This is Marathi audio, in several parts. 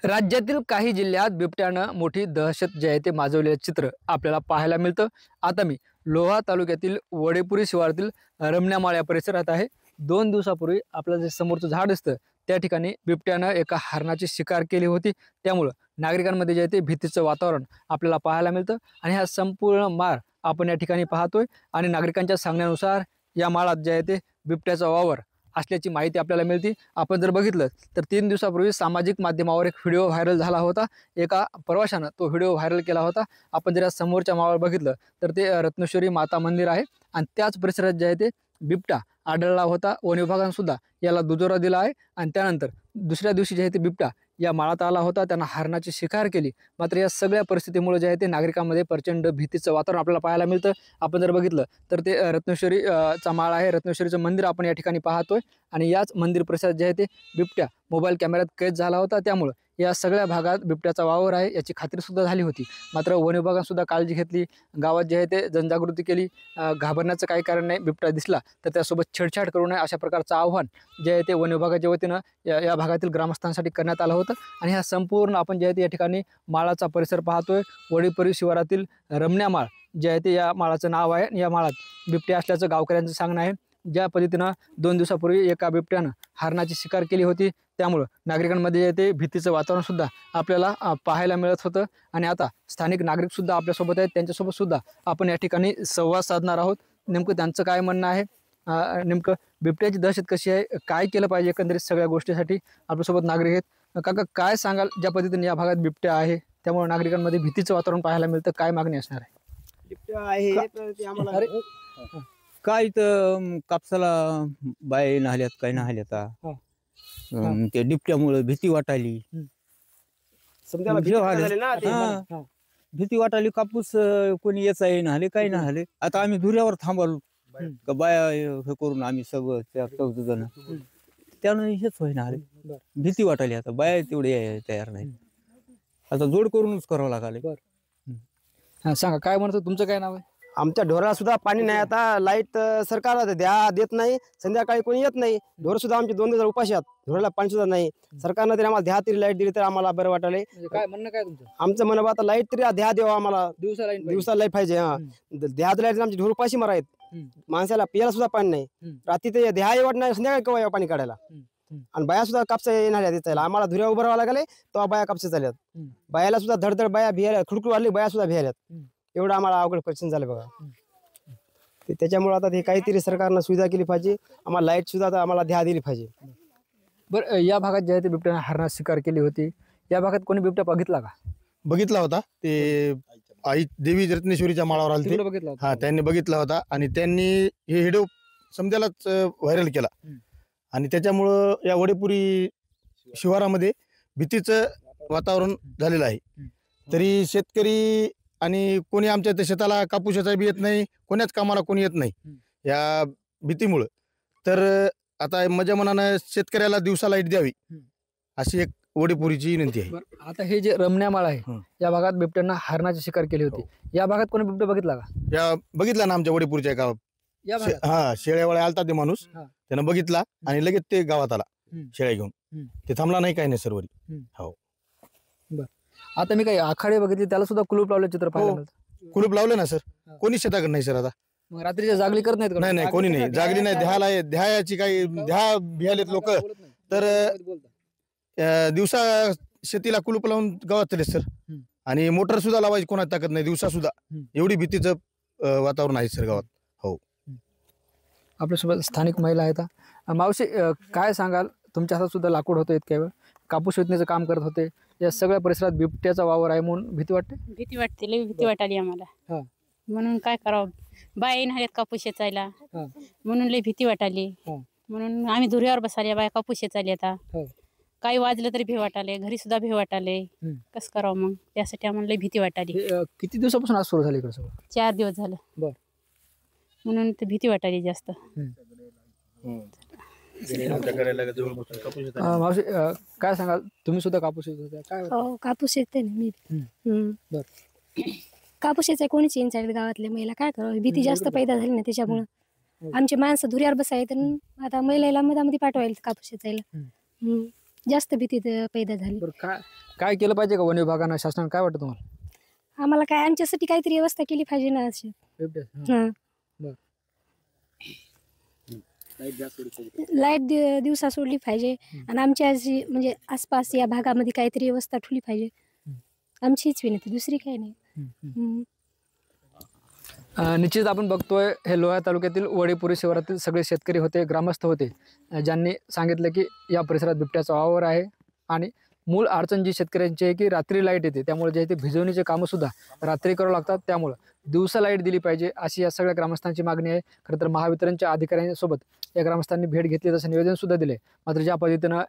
राज्यातील काही जिल्ह्यात बिबट्यानं मोठी दहशत जे आहे ते माजवलेलं चित्र आपल्याला पाहायला मिळतं. आता मी लोहा तालुक्यातील वडेपुरी शिवारातील रमण्यामाळ या परिसरात आहे. 2 दिवसापूर्वी आपलं जे समोरचं झाड दिसतं त्या ठिकाणी बिबट्यानं एका हरणाची शिकार केली होती. त्यामुळं नागरिकांमध्ये जे आहे ते भीतीचं वातावरण आपल्याला पाहायला मिळतं आणि हा संपूर्ण माळ आपण या ठिकाणी पाहतोय आणि नागरिकांच्या सांगण्यानुसार या माळात जे आहे ते बिबट्याचा वावर असल्याची माहिती आपल्याला मिळते. आपण जर बघितलं तर 3 दिवसापूर्वी सामाजिक माध्यमावर एक व्हिडिओ व्हायरल झाला होता. एका प्रवाशानं तो व्हिडिओ व्हायरल केला होता. आपण जर या समोरच्या माळावर बघितलं तर ते रत्नेश्वरी माता मंदिर आहे आणि त्याच परिसरात जे आहे ते बिबटा आढळला होता. वन विभागानं सुद्धा याला दुजोरा दिला आहे आणि त्यानंतर दुसऱ्या दिवशी जे आहे ते बिबटा या माळात आला होता. त्यांना हरणाची शिकार केली. मात्र या सगळ्या परिस्थितीमुळे जे आहे ते नागरिकांमध्ये प्रचंड भीतीचं वातावरण आपल्याला पाहायला मिळतं. आपण जर बघितलं तर ते रत्नेश्वरी चा माळ आहे. रत्नेश्वरीचं मंदिर आपण या ठिकाणी पाहतोय आणि याच मंदिर परिसरात जे आहे ते बिबट्या मोबाईल कॅमेऱ्यात कैद झाला होता. त्यामुळं या सगळ्या भागात बिबट्याचा वावर आहे याची खात्रीसुद्धा झाली होती. मात्र वन विभागानं सुद्धा काळजी घेतली. गावात जे आहे ते जनजागृती केली. घाबरण्याचं काही कारण नाही. बिबट्या दिसला तर त्यासोबत छेडछाड करू नये अशा प्रकारचं आव्हान जे आहे ते वन विभागाच्या वतीनं या भागातील ग्रामस्थांसाठी करण्यात आलं होतं. आणि हा संपूर्ण आपण जे आहे ते या ठिकाणी माळाचा परिसर पाहतोय. वडेपुरी शिवारातील रमण्यामाळ जे आहे ते या माळाचं नाव आहे. या माळात बिबट्या असल्याचं गावकऱ्यांचं सांगणं आहे. ज्या पद्धतीनं 2 दिवसापूर्वी एका बिबट्यानं हरणाची शिकार केली होती त्यामुळं नागरिकांमध्ये जे ते भीतीचं वातावरण सुद्धा आपल्याला पाहायला मिळत होतं. आणि आता स्थानिक नागरिक सुद्धा आपल्यासोबत आहेत. त्यांच्यासोबत सुद्धा आपण या ठिकाणी संवाद साधणार आहोत. नेमकं त्यांचं काय म्हणणं आहे, नेमकं बिबट्याची दहशत कशी आहे, काय केलं पाहिजे एकंदरीत सगळ्या गोष्टीसाठी आपल्यासोबत नागरिक आहेत. काका काय सांगाल, ज्या पद्धतीने या भागात बिबट्या आहे त्यामुळे नागरिकांमध्ये भीतीचं वातावरण पाहायला मिळतं, काय मागणी असणार आहे? बिबट्या आहे तर ते आम्हाला काय तर कापसाला बाय नाहल्यात काय नाहल्यात ते बिबट्यामुळे भीती वाटाली. समजा भीती वाटाली. कापूस कोणी याचा आहे नाहले काय नाहले. आता आम्ही धुऱ्यावर थांबलो का बाया हे करून आम्ही सगळं त्या 14 जण त्यानं हेच होय नाहले. भीती वाटाली. आता बाया तेवढे तयार नाही. आता जोड करूनच करावं लागले. सांगा काय म्हणतो, तुमचं काय नाव आहे? आमच्या ढोराला सुद्धा पाणी नाही. आता लाईट सरकार देत नाही. संध्याकाळी कोणी येत नाही. ढोर सुद्धा आमचे 2 दिवस उपाशी आहेत. ढोराला पाणी सुद्धा नाही. सरकारनं तरी आम्हाला तरी लाईट दिली तर आम्हाला बरं वाटले. काय म्हणणं काय तुमचं? आमचं म्हणणं आता लाईट तरी द्यावा आम्हाला. दिवसा लाईट पाहिजे. लाईट आमचे ढोर उपाशी मारायत. माणसाला पियाला सुद्धा पाणी नाही. रात्री ते वाट नाही. संध्याकाळी केव्हा पाणी काढायला. आणि बाया सुद्धा कापसा येणार दिसायला. आम्हाला धुऱ्या उभं राहावं लागले तेव्हा बाया कापसा चालल्यात. बायाला सुद्धा धडधड बाया भियाल्या. खुडखुड वाढली बाया सुद्धा भियाल्यात. एवढं आम्हाला अवघड परिस्थिती झालं बघा. त्याच्यामुळे आता ते काहीतरी सरकारनं सुविधा केली पाहिजे. आम्हाला लाईट सुद्धा आता आम्हाला दिली पाहिजे. बरं, या भागात जे आहे ते बिबट्याने हरणाची शिकार केली होती, या भागात कोणी बिबट्या बघितला का? बघितला होता. ते आई देवी रत्नेश्वरीच्या माळावर आले तिकडे बघितला होता? हा, त्यांनी बघितला होता आणि त्यांनी हे व्हिडिओ समजायलाच व्हायरल केला. आणि त्याच्यामुळं या वडेपुरी शिवारामध्ये भीतीचं वातावरण झालेलं आहे. तरी शेतकरी आणि कोणी आमच्या त्या शेताला कापूसाचा बी येत नाही, कोण्याच कामाला कोणी येत नाही या भीतीमुळं. तर आता माझ्या मनानं शेतकऱ्याला दिवसा लाईट द्यावी अशी एक वडेपुरीची विनंती आहे. आता हे जे रमण्यामाळ आहे या भागात बिबट्यांना हरणाची शिकार केली होती. या भागात कोणी बिबट्या बघितला का? या बघितला ना आमच्या वडेपुरीच्या गावात. हा, शेळ्यावाळ्या आलता ते माणूस, त्यानं बघितला आणि लगेच ते गावात आला शेळ्या घेऊन. ते थांबला नाही काही नाही सर्वरी. हो. आता मी काही आखाडे बघितले त्याला सुद्धा कुलूप लावलं चित्र पाहायला मिळतं. कुलूप लावलं ना सर. कोणी शेताकडे नाही सर. आता मग रात्रीच्या जागली करत नाहीत का? नाही कोणी नाही जागली नाही. ध्यायाची काही भियालेत लोक. तर दिवसा शेतीला कुलूप लावून गावात चालले सर. आणि मोटर सुद्धा लावायची कोणाची ताकद नाही दिवसा सुद्धा. एवढी भीतीचं वातावरण आहे सर गावात. हो. आपल्यासोबत स्थानिक महिला आहेत. मावशी, काय सांगाल, तुमच्या हातात सुद्धा लाकूड होतं इतक्या वेळ, कापूस वेचण्याचं काम करत होते, या सगळ्या परिसरात बिबट्याचा वावर आहे म्हणून भीती वाटते? भीती वाटते, लई भीती वाटाली आम्हाला. म्हणून काय करावं, बाया नाहीत कापूस वेचायला म्हणून लई भीती वाटाली. म्हणून आम्ही धुऱ्यावर बसाले, बाया कापूस वेचायला. आता काही वाजलं तरी भीती वाटाले, घरी सुद्धा भीती वाटाले. कसं करावं मग, त्यासाठी आम्हाला लई भीती वाटाली. किती दिवसापासून आज सुरू झाली इकडे सगळं? 4 दिवस झालं. बरं. म्हणून ते भीती वाटाली जास्त. मावशी, काय सांगाल, तुम्ही सुद्धा कापूस वेचत होता काय? हो, कापूस येते ना मी. कापूस येते कोणीच येईन गावातल्या महिला, काय करावं, भीती जास्त पैदा झाली ना त्याच्यामुळं. आमची माणसं धुऱ्यावर बसायला तर आता महिलेला मधामध्ये पाठवायला कापूस येचायला. जास्त भीती पैदा झाली. बरं काय केलं पाहिजे का वन विभागानं, शासनानं, काय वाटतं तुम्हाला? आम्हाला काय आमच्यासाठी काहीतरी व्यवस्था केली पाहिजे ना अशी. बिबट्या हा. लाईट दिवसा सोडली पाहिजे आणि आमच्या म्हणजे आसपास या भागामध्ये काहीतरी व्यवस्था ठेवली पाहिजे. आमची हीच विनंती, दुसरी काही नाही. निश्चित आपण बघतोय हे लोहा तालुक्यातील वडेपुरी शिवारातील सगळे शेतकरी होते, ग्रामस्थ होते, ज्यांनी सांगितलं की या परिसरात बिबट्याचा वावर आहे आणि मूळ अडचण जी शेतकऱ्यांची आहे की रात्री लाईट येते, त्यामुळे जे आहे ते भिजवणीचे कामंसुद्धा रात्री करावं लागतात, त्यामुळं दिवसा लाईट दिली पाहिजे अशी या सगळ्या ग्रामस्थांची मागणी आहे. खरं तर महावितरणच्या अधिकाऱ्यांसोबत या ग्रामस्थांनी भेट घेतली, तसं निवेदनसुद्धा दिले. मात्र ज्या पद्धतीनं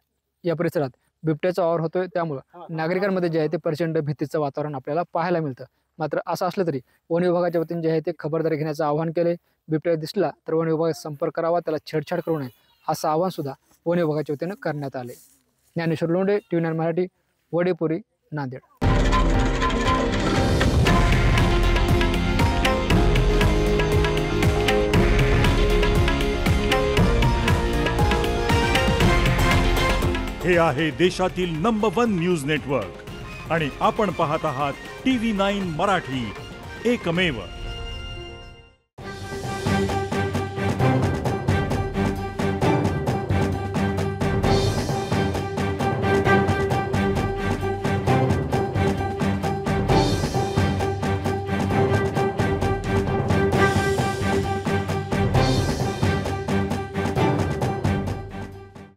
या परिसरात बिबट्याचा वावर होतोय त्यामुळं नागरिकांमध्ये जे आहे ते प्रचंड भीतीचं वातावरण आपल्याला पाहायला मिळतं. मात्र असं असलं तरी वन विभागाच्या वतीने जे आहे ते खबरदारी घेण्याचं आवाहन केले. बिबट्या दिसला तर वन विभागात संपर्क करावा, त्याला छेडछाड करू नये असं आवाहन सुद्धा वन विभागाच्या वतीनं करण्यात आले. ज्ञानेश्वर लोंढे, TV9 मराठी, वडेपुरी, नांदेड. हे आहे देशातील नंबर 1 न्यूज नेटवर्क आणि आपण पाहत आहात TV9 मराठी, एकमेव.